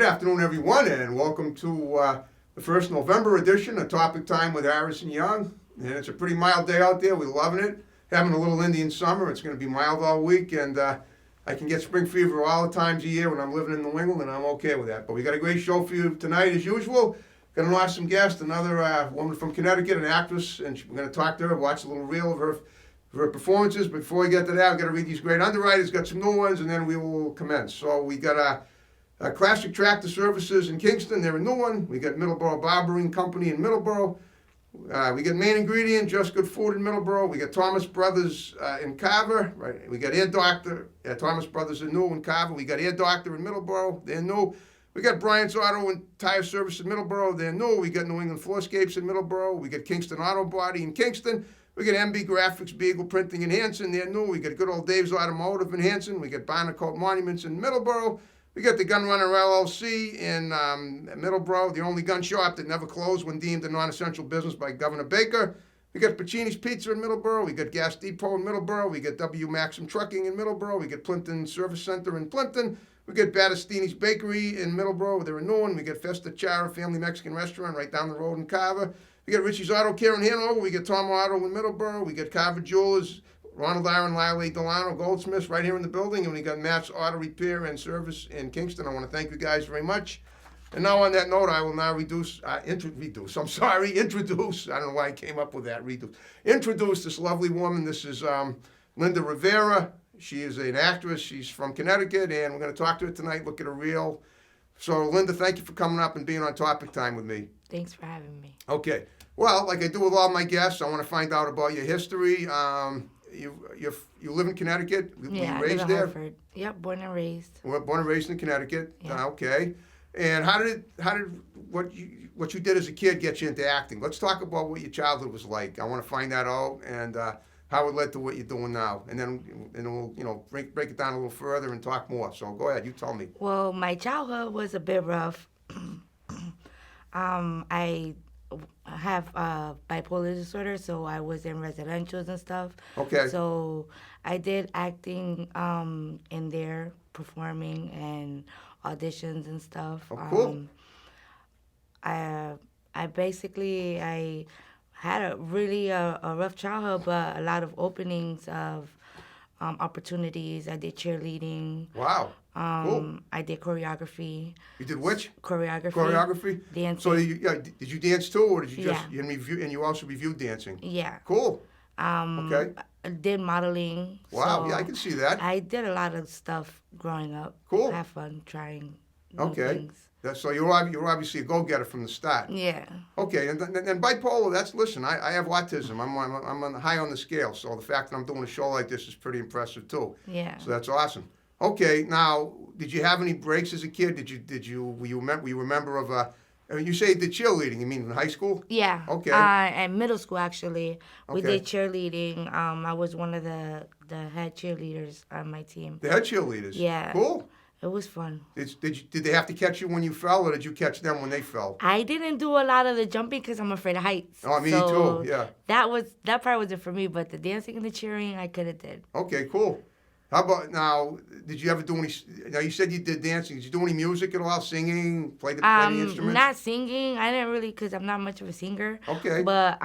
afternoon, everyone, and welcome to the first November edition of Topic Time with Harrison Young. And it's a pretty mild day out there. We're loving it. Having a little Indian summer. It's going to be mild all week, and I can get spring fever all the times of year when I'm living in New England, and I'm okay with that. But we got a great show for you tonight, as usual. Got an awesome guest, another woman from Connecticut, an actress, and we're going to talk to her, watch a little reel of her performances. But before we get to that, I've got to read these great underwriters. Got some new ones, and then we will commence. So we got Classic Tractor Services in Kingston. They're a new one. We got Middleborough Barbering Company in Middleborough. We got Main Ingredient, Just Good Food in Middleborough. We got Thomas Brothers in Carver. Right. We got Air Doctor. Thomas Brothers are new in Carver. We got Air Doctor in Middleborough. They're new. We got Bryant's Auto and Tire Service in Middleborough. They're new. We got New England Floorscapes in Middleborough. We got Kingston Auto Body in Kingston. We got MB Graphics, Beagle Printing in Hanson. They're new. We got good old Dave's Automotive in Hanson. We got Barnacote Monuments in Middleborough. We got the Gun Runner LLC in Middleborough, the only gun shop that never closed when deemed a non-essential business by Governor Baker. We got Pacini's Pizza in Middleborough. We got Gas Depot in Middleborough. We got W. Maxim Trucking in Middleborough. We got Plimpton Service Center in Plimpton. We got Battistini's Bakery in Middleborough. They're a new one. We got Festa Chara Family Mexican Restaurant right down the road in Carver. We got Richie's Auto Care in Hanover. We got Tom Auto in Middleborough. We got Carver Jewelers, Ronald Iron, Lyle Delano, Goldsmiths right here in the building. And we got Matt's Auto Repair and Service in Kingston. I want to thank you guys very much. And now on that note, I will now introduce, I don't know why I came up with that, introduce this lovely woman. This is Linda Rivera. She is an actress. She's from Connecticut, and we're going to talk to her tonight, look at her reel. So, Linda, thank you for coming up and being on Topic Time with me. Thanks for having me. Okay. Well, like I do with all my guests, I want to find out about your history. You live in Connecticut? Yeah, you raised I live in there? Hartford. Yep, born and raised. Well, born and raised in Connecticut. Yeah. Okay. And how did what you did as a kid get you into acting? Let's talk about what your childhood was like. I want to find that out and how it led to what you're doing now. And then we'll break it down a little further and talk more. So go ahead, you tell me. Well, my childhood was a bit rough. I have bipolar disorder, so I was in residentials and stuff. Okay. So I did acting in there, performing and auditions and stuff. Oh, cool. I basically had a really a rough childhood, but a lot of openings of opportunities. I did cheerleading. Wow. Cool. I did choreography. You did which? Choreography. Choreography? Dancing. So did you dance too, or did you just Yeah. and you also reviewed dancing? Yeah. Cool. Okay. I did modeling. Wow. So Yeah, I can see that. I did a lot of stuff growing up. Cool. Have fun trying new Okay. things. So you're obviously a go-getter from the start. Yeah. Okay, and bipolar. Listen. I have autism. I'm high on the scale. So the fact that I'm doing a show like this is pretty impressive too. Yeah. So that's awesome. Okay, now did you have any breaks as a kid? Were you a member of you say you did cheerleading. You mean in high school? Yeah. Okay. In middle school, actually, we Okay. did cheerleading. I was one of the head cheerleaders on my team. The head cheerleaders. Yeah. Cool. It was fun. Did they have to catch you when you fell, or did you catch them when they fell? I didn't do a lot of the jumping because I'm afraid of heights. Oh, me so too. Yeah. That part wasn't for me, but the dancing and the cheering, I could have did. Okay, cool. How about now? Did you ever do any? Now you said you did dancing. Did you do any music at all? Singing? Play the instruments? Not singing. I didn't really, because I'm not much of a singer. Okay. But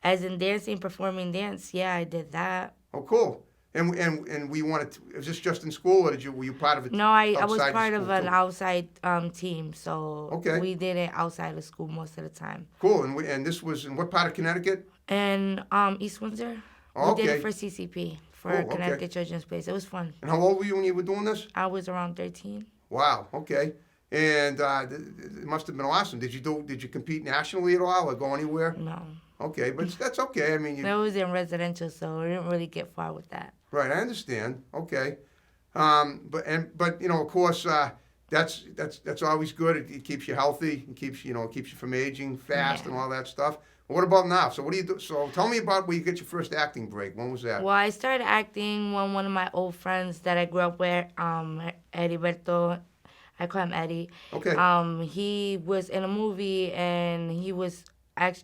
as in dancing, performing dance, yeah, I did that. Oh, cool. And we wanted to, was this just in school, or were you part of it? No, I was outside part of of school, an too? outside team, so Okay. we did it outside of school most of the time. Cool. And this was in what part of Connecticut? And East Windsor, Oh, we did okay. it for CCP, for Cool, okay. Connecticut Children's Place. It was fun. And how old were you when you were doing this? I was around 13. Wow. Okay. And it must have been awesome. Did you compete nationally at all, or go anywhere? No. Okay, but that's okay. I mean, That was in residential, so we didn't really get far with that. right. I understand. Okay. But of course, that's always good. It keeps you healthy. It keeps you from aging fast Yeah. and all that stuff. What about now? So what do you do? So tell me about where you get your first acting break. When was that? Well, I started acting when one of my old friends that I grew up with, Heriberto, I call him Eddie. Okay. He was in a movie and he was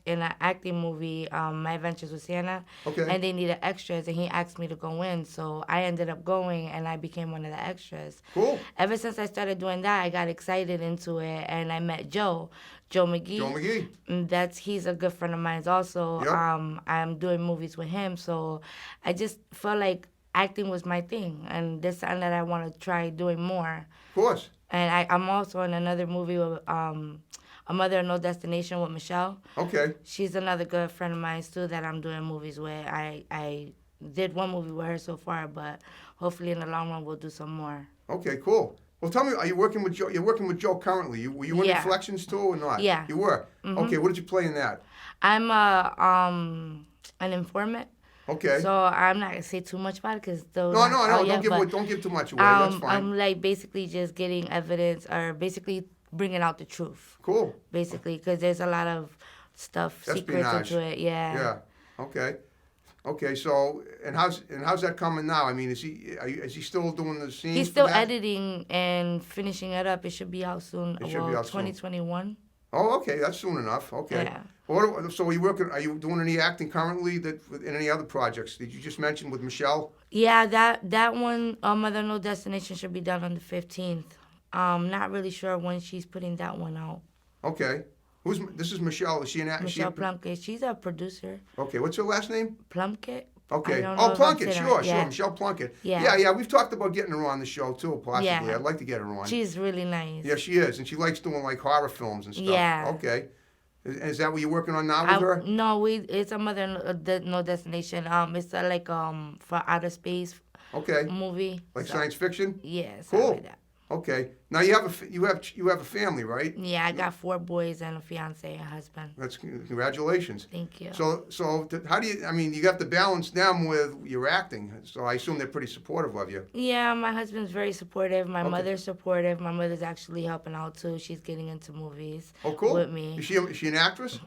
in an acting movie, My Adventures with Santa, Okay. and they needed extras, and he asked me to go in, so I ended up going, and I became one of the extras. Cool. Ever since I started doing that, I got excited into it, and I met Joe McGee. Joe McGee. He's a good friend of mine also. Yep. I'm doing movies with him, so I just felt like acting was my thing, and this something that I want to try doing more. Of course. And I'm also in another movie with A Mother No Destination with Michelle. Okay. She's another good friend of mine too that I'm doing movies with. I did one movie with her so far, but hopefully in the long run we'll do some more. Okay, cool. Well, tell me, are you working with Joe? You're working with Joe currently. Were you in Yeah. Reflections too or not? Yeah. You were? Okay, what did you play in that? I'm an informant. Okay. So I'm not gonna say too much about it because those. No, don't give too much away. That's fine. I'm like basically just getting evidence or basically bringing out the truth. Cool. Basically, because there's a lot of stuff secrets Espionage. into it. Yeah. Yeah. Okay. Okay. So, and how's that coming now? I mean, is he still doing the scenes? He's for still that? editing and finishing it up. It should be out soon. It should be out soon. 2021. Oh, okay. That's soon enough. Okay. Yeah. So are you doing any acting currently in any other projects? Did you just mention with Michelle? Yeah, that one, Mother No Destination, should be done on the 15th. Not really sure when she's putting that one out. Okay. This is Michelle. Is she an actor? Michelle Plunkett. She's a producer. Okay. What's her last name? Plunkett. Okay. I don't know Oh, if I'm Plunkett. saying Sure, that. sure. Yeah. Michelle Plunkett. Yeah. Yeah. We've talked about getting her on the show too, possibly. Yeah. I'd like to get her on. She's really nice. Yeah, she is, and she likes doing like horror films and stuff. Yeah. Okay. Is that what you're working on now with her? No, it's a Mother No Destination. It's for outer space Okay. movie. Like So, science fiction? yeah, something Cool. like that. Okay. Now you have a family, right? Yeah, I got 4 boys and a fiance and a husband. That's congratulations. Thank you. How do you? I mean, you have to balance them with your acting. So I assume they're pretty supportive of you. Yeah, my husband's very supportive. My Okay. mother's supportive. My mother's actually helping out too. She's getting into movies Oh, cool. with me. Is she an actress?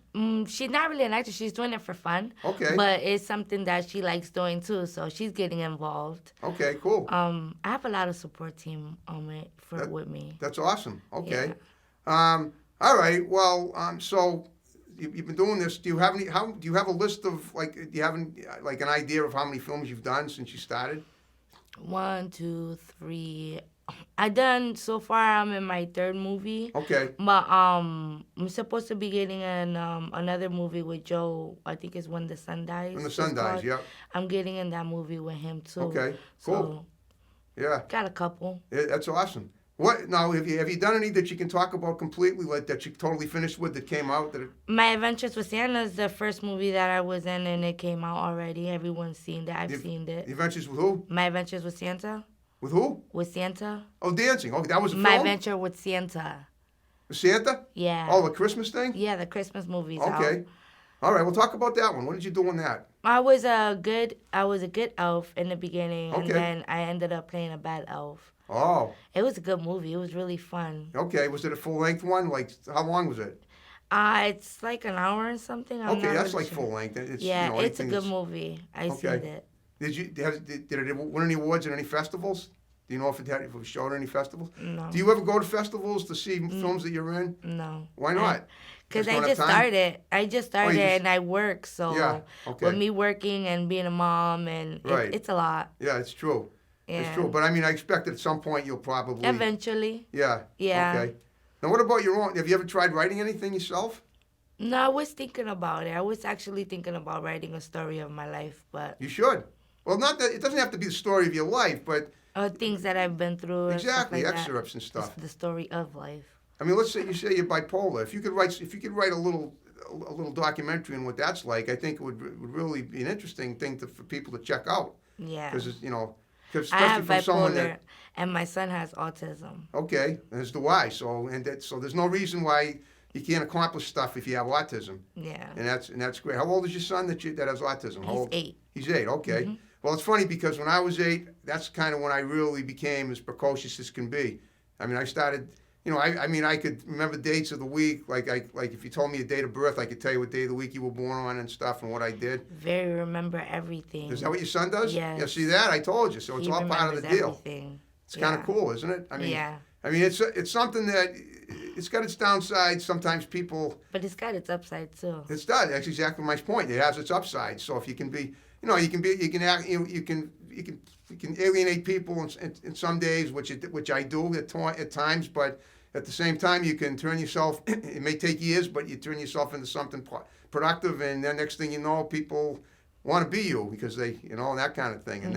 She's not really an actress. She's doing it for fun. Okay. But it's something that she likes doing too, so she's getting involved. Okay. Cool. I have a lot of support team with me. That's awesome. Okay. All right. Well, so you've been doing this. Do you have a list of like? Do you have like an idea of how many films you've done since you started? 1, 2, 3. I done so far. I'm in my 3rd movie. Okay. But I'm supposed to be getting in another movie with Joe. I think it's When the Sun Dies. When the Sun it's Dies. called. Yeah. I'm getting in that movie with him too. Okay. Cool. Yeah. Got a couple. That's awesome. What now? Have you done any that you can talk about completely, like that you totally finished with that came out? My Adventures with Santa is the first movie that I was in, and it came out already. Everyone's seen that. I've seen it. The Adventures with who? My Adventures with Santa. With who? With Santa. Oh, dancing. Oh, that was a My film. Adventure with Santa. Santa. Yeah. Oh, the Christmas thing. Yeah, the Christmas movie's Okay. out. All right. We'll talk about that one. What did you do on that? I was a good elf in the beginning, and Okay. then I ended up playing a bad elf. Oh. It was a good movie. It was really fun. Okay. Was it a full length one? Like how long was it? It's like an hour and something. I'm Okay, not that's really like sure. full length. It's, Yeah, you know, it's a anything good that's- movie. I Okay. seen it. Did it win any awards at any festivals? Do you know if it was shown at any festivals? No. Do you ever go to festivals to see films that you're in? No. Why not? Because Just I don't just have time? started. I just started just- and I work. So Yeah, okay. with me working and being a mom, and Right. it's a lot. Yeah, it's true. Yeah. It's true. But I mean, I expect at some point you'll probably. Eventually. Yeah. Yeah. Okay. Now, what about your own? Have you ever tried writing anything yourself? No, I was thinking about it. I was actually thinking about writing a story of my life, but You should. Well, not that it doesn't have to be the story of your life, but things that I've been through. And exactly stuff like excerpts and that. stuff. It's the story of life. I mean, let's say you're bipolar. If you could write a little documentary on what that's like, I think it would really be an interesting thing for people to check out. Yeah. Because I especially have from someone bipolar, that and my son has autism. okay, as do I. So there's no reason why you can't accomplish stuff if you have autism, Yeah. and that's great. How old is your son that has autism? How He's old? 8. He's 8. Okay. Well, it's funny because when I was 8, that's kind of when I really became as precocious as can be. I mean, I started. I mean, I could remember dates of the week. Like if you told me a date of birth, I could tell you what day of the week you were born on and stuff and what I did. Very remember everything. Is that what your son does? Yes. Yeah. See that? I told you. So it's He all part of the remembers deal. everything. It's kind of Yeah. cool, isn't it? I mean, Yeah. I mean, it's something that it's got its downsides. Sometimes people, But it's got its upside too. it's done. That's exactly my point. It has its upsides. So if you can be, you can act, you can alienate people in some days, which I do at times. But at the same time, you can turn yourself. It may take years, but you turn yourself into something productive, and then next thing you know, people want to be you because they, and that kind of thing, and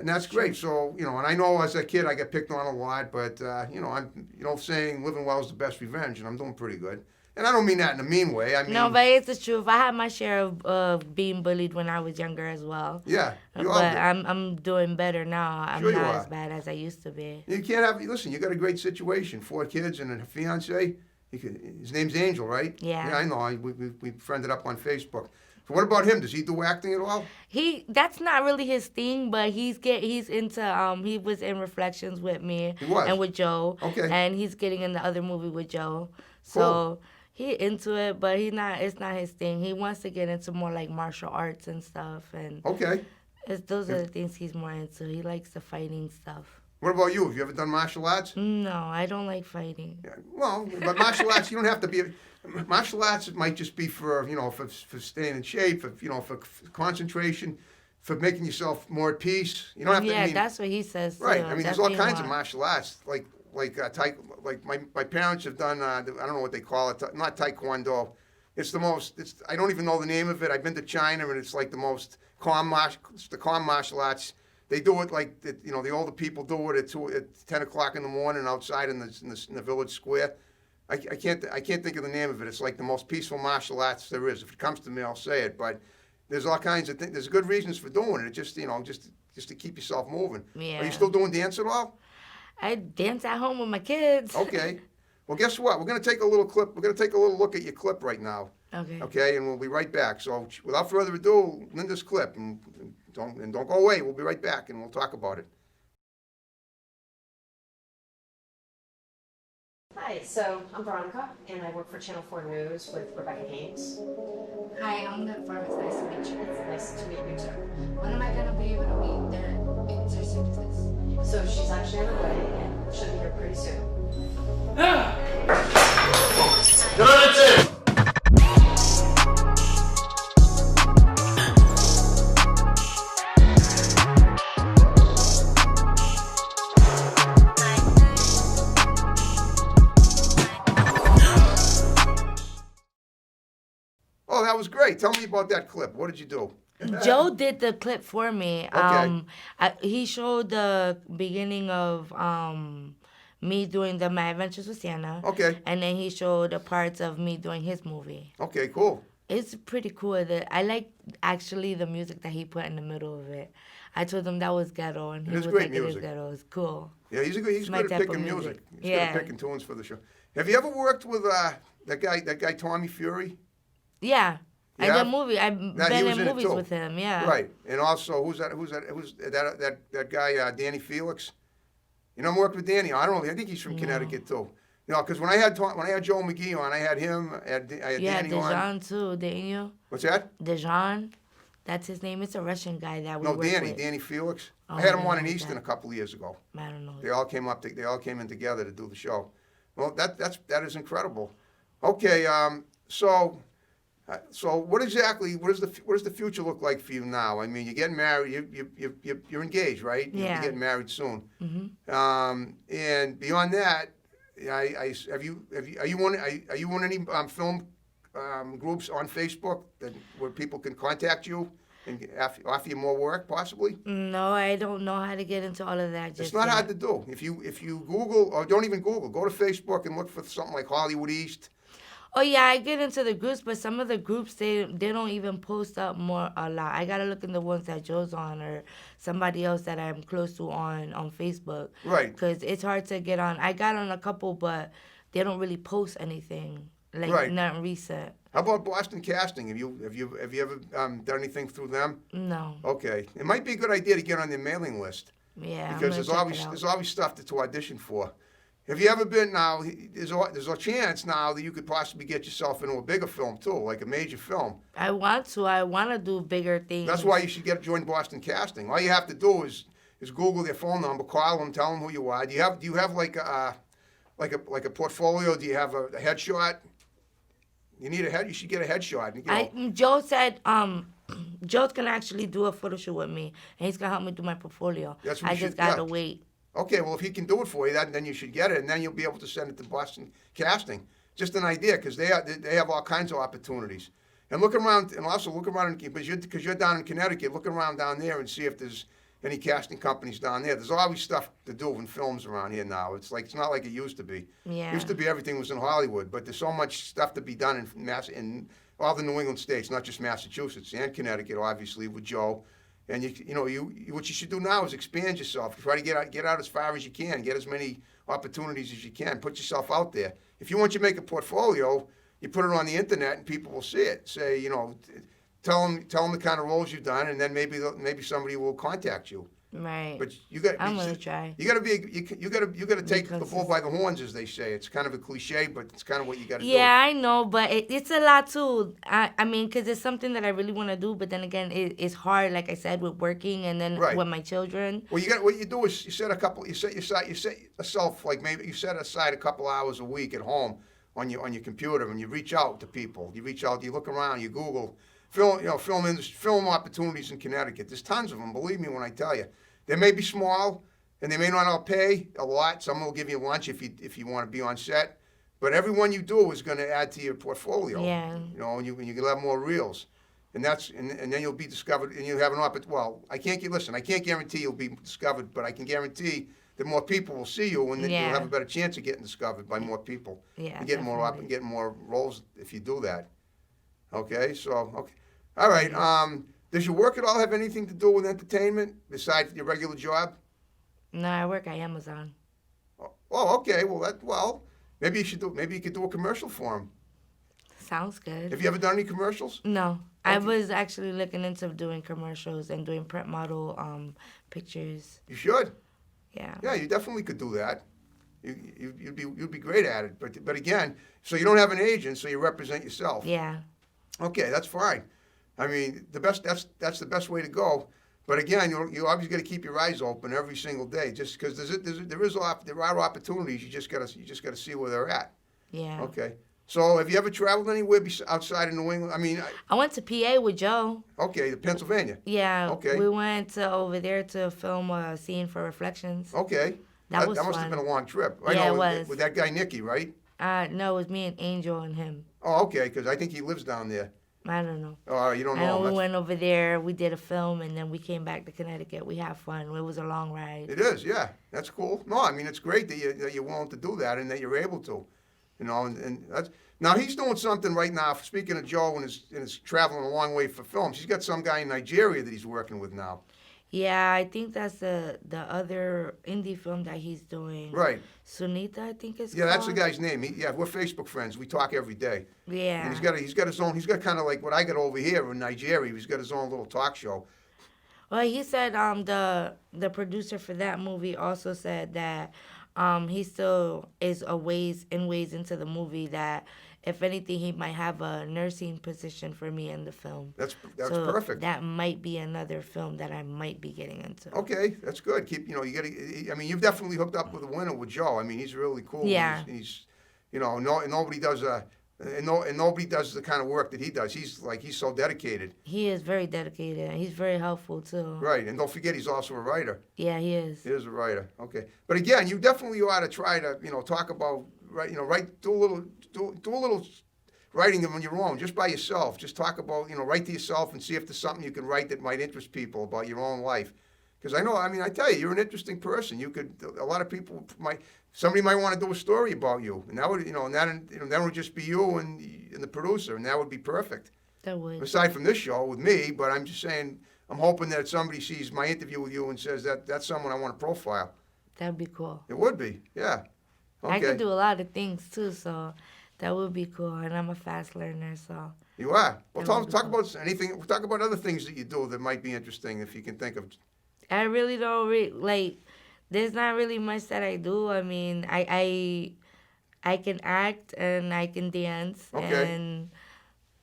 that's great. So, and I know as a kid I got picked on a lot, but I'm, saying living well is the best revenge, and I'm doing pretty good. And I don't mean that in a mean way. I mean, No, but it's the truth. I had my share of being bullied when I was younger as well. yeah, you all But do. I'm doing better now. I'm Sure you not are. as bad as I used to be. You can't have. Listen, you got a great situation. 4 kids and a fiance. His name's Angel, right? Yeah. Yeah, I know. We friended up on Facebook. So what about him? Does he do acting at all? That's not really his thing, but he's into he was in Reflections with me He was? and with Joe. Okay. And he's getting in the other movie with Joe. So Cool. he into it, but it's not his thing. He wants to get into more like martial arts and stuff, and Okay. those are the things he's more into. He likes the fighting stuff. What about you? Have you ever done martial arts? No, I don't like fighting. Yeah. Well, but martial arts, you don't have to be. Martial arts, it might just be for for staying in shape, for concentration, for making yourself more at peace. You don't have to. Yeah, I mean, that's what he says too. right. I mean, there's all kinds of Definitely martial arts, like my parents have done. I don't know what they call it. Not taekwondo. It's the most. I don't even know the name of it. I've been to China, and it's like the most calm martial arts. They do it like the older people do it at 10 o'clock in the morning outside in the village square. I can't think of the name of it. It's like the most peaceful martial arts there is. If it comes to me, I'll say it. But there's all kinds of things. There's good reasons for doing it. It just just to keep yourself moving. Yeah. Are you still doing dance at all? I dance at home with my kids. Okay. Well, guess what? We're gonna take a little clip. We're gonna take a little look at your clip right now. Okay. Okay, and we'll be right back. So without further ado, Linda's clip, and don't go away. We'll be right back, and we'll talk about it. Hi, so I'm Veronica, and I work for Channel 4 News with Rebecca Haynes. Hi, I'm the pharmacist. Nice to meet you. It's nice to meet you too. When am I gonna be able to meet the exorcist? So she's actually on her way, and she'll be here pretty soon. Oh, that was great. Tell me about that clip. What did you do? Joe did the clip for me. Okay. He showed the beginning of me doing My Adventures with Santa. Okay. And then he showed the parts of me doing his movie. Okay, cool. It's pretty cool. I like actually the music that he put in the middle of it. I told him that was ghetto, and he It is was great like, "It is music. ghetto. It's cool." Yeah, he's my good at type of picking music. music. He's good Yeah. at picking tunes for the show. Have you ever worked with that guy Tommy Fury? Yeah. I Yeah? did movie. I've he been was in in it movies too. with him. Yeah. Right. And also, who's that guy? Danny Felix. You know, I worked with Danny. I don't know. I think he's from Connecticut too. Because when I had Joe McGee on, I had him. I had You had Danny on. Dejan too, didn't you? What's that? Dejan. That's his name. It's a Russian guy that we No, work with. Danny Felix. Oh, I had him I on in didn't know Easton that. a couple of years ago. I don't know. They all came in together to do the show. Well, that is incredible. Okay, so what does the future look like for you now? I mean, you're getting married. You're engaged, right? Yeah. You're getting married soon. Mm-hmm. And beyond that, are you on any film groups on Facebook where people can contact you and offer you more work, possibly? No, I don't know how to get into all of that. Just It's not yet. hard to do. If you Google, or don't even Google, go to Facebook and look for something like Hollywood East. Oh yeah, I get into the groups, but some of the groups they don't even post up a lot. I gotta look in the ones that Joe's on or somebody else that I'm close to on Facebook. Right. Because it's hard to get on. I got on a couple, but they don't really post anything like Right. nothing recent. How about Boston Casting? Have you ever done anything through them? No. Okay, it might be a good idea to get on their mailing list Yeah. because there's always stuff to audition for. Have you ever been now? There's a chance now that you could possibly get yourself into a bigger film too, like a major film. I want to do bigger things. That's why you should join Boston Casting. All you have to do is Google their phone number, call them, tell them who you are. Do you have like like a portfolio? Do you have a headshot? You need a head. You should get a headshot. You know. Joe said Joe's gonna actually do a photo shoot with me, and he's gonna help me do my portfolio. That's what I you just should- gotta yeah. wait. Okay, well, if he can do it for you, then you should get it, and then you'll be able to send it to Boston Casting. Just an idea, because they have all kinds of opportunities. And look around, and also look around, because you're down in Connecticut, look around down there and see if there's any casting companies down there. There's always stuff to do in films around here now. It's not like it used to be. Yeah. It used to be everything was in Hollywood, but there's so much stuff to be done in all the New England states, not just Massachusetts and Connecticut, obviously, with Joe. And what you should do now is expand yourself. Try to get out as far as you can. Get as many opportunities as you can. Put yourself out there. If you want to make a portfolio, you put it on the internet and people will see it. Say, tell them the kind of roles you've done, and then maybe somebody will contact you. Right. But you got. I'm gonna try. You got to be. You got to take the Because bull by the horns, as they say. It's kind of a cliche, but it's kind of what you got to do. Yeah, I know, but it's a lot too. I mean, because it's something that I really want to do, but then again, it's hard, like I said, with working and then Right. with my children. Well, what you do is you set yourself, like, maybe you set aside a couple hours a week at home on your computer, and you reach out to people. You look around, you Google film opportunities in Connecticut. There's tons of them. Believe me when I tell you. They may be small, and they may not all pay a lot. Some will give you lunch if you want to be on set. But every one you do is going to add to your portfolio. Yeah. And you'll have more reels. And then you'll be discovered, and you have an opportunity. Well, I can't guarantee you'll be discovered, but I can guarantee that more people will see you, and then Yeah. you'll have a better chance of getting discovered by more people. Yeah, And getting more definitely. getting more roles if you do that. Okay, all right. Does your work at all have anything to do with entertainment besides your regular job? No, I work at Amazon. Oh, okay. Well, maybe you could do a commercial for him. Sounds good. Have you ever done any commercials? No, I Okay. was actually looking into doing commercials and doing print model pictures. You should. Yeah. Yeah, you definitely could do that. You'd be great at it. But again, so you don't have an agent, so you represent yourself. Yeah. Okay, that's fine. I mean, that's the best way to go. But again, you obviously got to keep your eyes open every single day, just because there are opportunities. You just gotta see where they're at. Yeah. Okay. So have you ever traveled anywhere outside of New England? I mean, I went to PA with Joe. okay, to Pennsylvania. Yeah. Okay. We went to over there to film a scene for Reflections. Okay. That was must have fun. been a long trip. Yeah, it with, was. with that guy Nicky, right? No, it was me and Angel and him. Oh, okay, because I think he lives down there. I don't know. Oh, you don't I know know him. we went over there, we did a film, and then we came back to Connecticut. We had fun. It was a long ride. It is, yeah. That's cool. No, I mean, it's great that you're willing to do that and that you're able to. And that's, now he's doing something right now. Speaking of Joe and his traveling a long way for films, he's got some guy in Nigeria that he's working with now. Yeah, I think that's the other indie film that he's doing. Right. Sunita, I think it's Yeah, that's the called. guy's name. We're Facebook friends. We talk every day. Yeah. And he's got his own. He's got kind of like what I got over here in Nigeria. He's got his own little talk show. Well, he said the producer for that movie also said that he still is a ways into the movie, that if anything he might have a nursing position for me in the film. That's So perfect. That might be another film that I might be getting into. Okay, that's good. You got to. I mean, you've definitely hooked up with a winner with Joe. I mean, he's really cool. Yeah. He's nobody does nobody does the kind of work that he does. He's so dedicated. He is very dedicated. And he's very helpful too. Right, and don't forget he's also a writer. Yeah, he is. He is a writer. Okay, but again, you definitely ought to try to talk about do a little writing them on your own, just by yourself. Just talk about write to yourself and see if there's something you can write that might interest people about your own life. Because I tell you, you're an interesting person. A lot of people somebody might want to do a story about you, and that would, that would just be you and the producer, and that would be perfect. That would. Aside from this show with me, but I'm just saying, I'm hoping that somebody sees my interview with you and says that's someone I want to profile. That'd be cool. It would be, yeah. Okay. I can do a lot of things too, so that would be cool. And I'm a fast learner, so. You are. Well, That would be talk cool. about anything. We'll talk about other things that you do that might be interesting if you can think of. I really don't there's not really much that I do. I mean, I can act and I can dance. Okay. And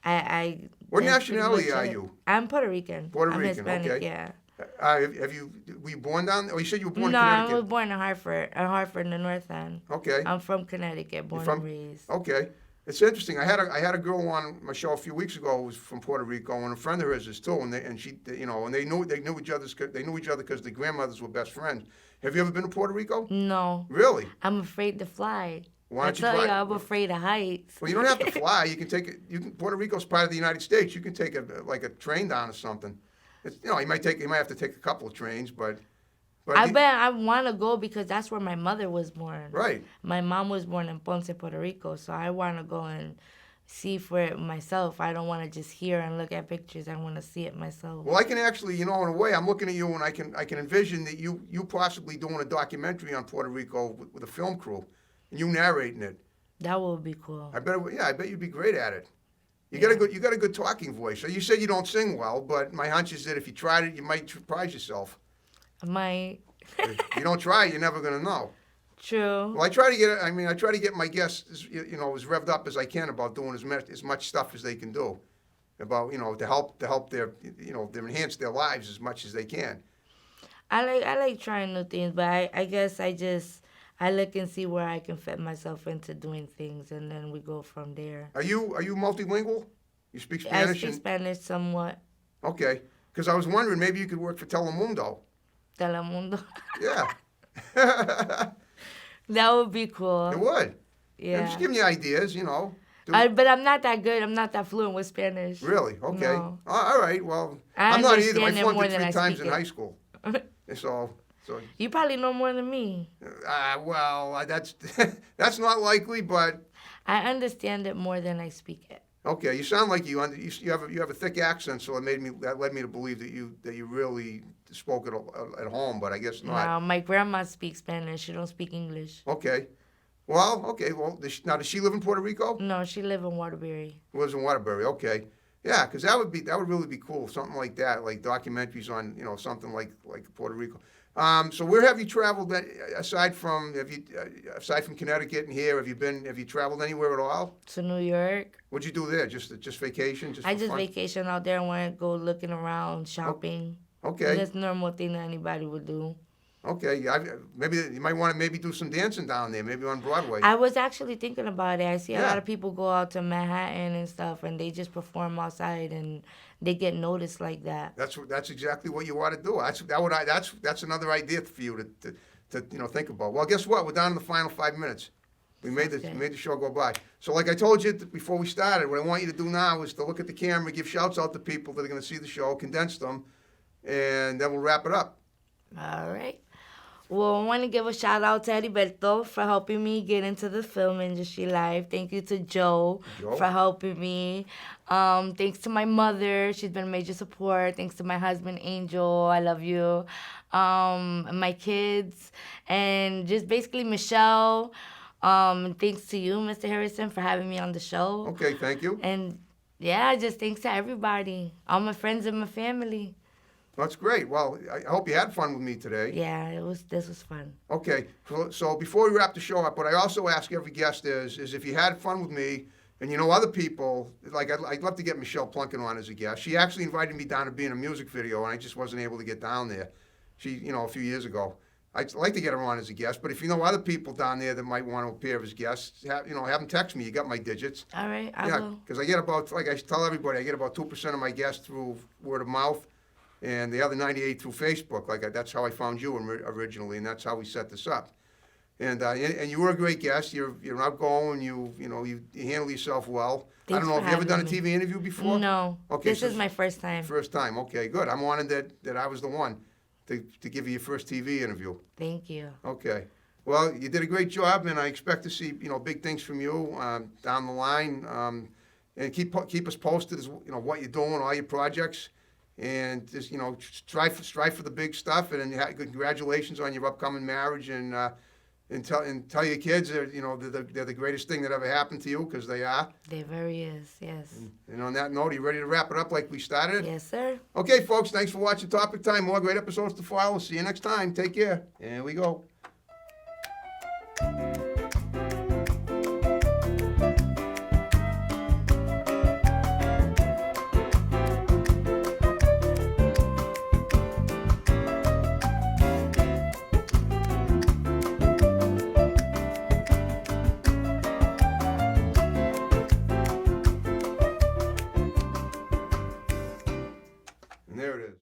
I What that's pretty nationality much are it. you? I'm Puerto Rican. Puerto I'm Rican, Hispanic, okay. yeah. Were you born down? Oh, you said you were born No, in I was Connecticut. born in Hartford, in the North End. Okay. I'm from Connecticut, born from- and raised. Okay. It's interesting. I had a girl on my show a few weeks ago who was from Puerto Rico, and a friend of hers is too. And she, you know, and they knew each other. They knew each other because their grandmothers were best friends. Have you ever been to Puerto Rico? No, Really? I'm afraid to fly. Why I don't you tell fly? you, I'm afraid of heights. Well, you don't have to fly. You can take it. Puerto Rico's part of the United States. You can take a train down or something. You know, you might have to take a couple of trains, but. I want to go because that's where my mother was born. Right. My mom was born in Ponce, Puerto Rico, so I want to go and see for it myself. I don't want to just hear and look at pictures. I want to see it myself. Well, I can actually, you know, in a way, I'm looking at you and I can envision that you possibly doing a documentary on Puerto Rico with a film crew, and you narrating it. That would be cool. I bet you'd be great at it. You got a good talking voice. So you said you don't sing well, but my hunch is that if you tried it, you might surprise yourself. My If you don't try, you're never gonna know. true. Well, I try to get my guests, you know, as revved up as I can about doing as much stuff as they can do, about, you know, to help their, you know, to enhance their lives as much as they can. I like trying new things, but I guess I look and see where I can fit myself into doing things, and then we go from there. Are you multilingual? You speak I Spanish? speak Spanish somewhat. Okay, because I was wondering maybe you could work for Telemundo. Telemundo. Yeah, That would be cool. it would. I'm Yeah. just giving you ideas, you know. But I'm not that good. I'm not that fluent with Spanish. Really? Okay. No. All right. Well, I I'm not either. I understand it flunked more it than 3 I times speak in it. high school. So You probably know more than me. That's not likely, but I understand it more than I speak it. okay. You sound like you have a thick accent, so that led me to believe that you really spoke it at home, but I guess not. Now, my grandma speaks Spanish. She don't speak English. Okay. Well, does she live in Puerto Rico? No, she live in Waterbury. Lives in Waterbury. Okay. Yeah, because that would really be cool. Something like that, like documentaries on, you know, something like Puerto Rico. So where have you traveled? Aside from Connecticut and here, have you traveled anywhere at all? To New York. What'd you do there? Just vacation? I for just fun? vacation out there and want to go looking around, shopping. Okay. That's a normal thing that anybody would do. Okay. Maybe you might want to do some dancing down there, maybe on Broadway. I was actually thinking about it. I see a Yeah. lot of people go out to Manhattan and stuff, and they just perform outside, and they get noticed like that. That's exactly what you ought to do. That's another idea for you to you know, think about. Well, guess what? We're down to the final 5 minutes. We made Okay. the show go by. So like I told you before we started, what I want you to do now is to look at the camera, give shouts out to people that are going to see the show, condense them, and then we'll wrap it up. All right. Well, I want to give a shout out to Heriberto for helping me get into the film industry life. Thank you to Joe for helping me. Thanks to my mother. She's been a major support. Thanks to my husband, Angel. I love you. My kids. And just basically Michelle. Thanks to you, Mr. Harrison, for having me on the show. Okay, thank you. And yeah, just thanks to everybody. All my friends and my family. That's great. Well, I hope you had fun with me today. Yeah, this was fun. Okay, so before we wrap the show up, what I also ask every guest is if you had fun with me and you know other people, like I'd love to get Michelle Plunkin on as a guest. She actually invited me down to be in a music video, and I just wasn't able to get down there. She, you know, a few years ago. I'd like to get her on as a guest, but if you know other people down there that might want to appear as guests, have them text me. You got my digits. All right, I Yeah, will. because I get about, like I tell everybody, I get about 2% of my guests through word of mouth, and the other 98 through Facebook. That's how I found you originally, and that's how we set this up. And you were a great guest. You're outgoing. You handle yourself well. I Thanks don't know. for Have you ever done a having TV interview before? No. Okay, This so is my first time. First time. Okay, good. I'm honored that I was the one to give you your first TV interview. Thank you. Okay. Well, you did a great job, and I expect to see big things from you down the line. And keep us posted as what you're doing, all your projects, and just strive for the big stuff. And then congratulations on your upcoming marriage, and tell your kids they're the greatest thing that ever happened to you, because they are. They very is, yes. And on that note, are you ready to wrap it up like we started? Yes, sir. Okay, folks, thanks for watching Topic Time. More great episodes to follow. See you next time. Take care. Here we go. there it is.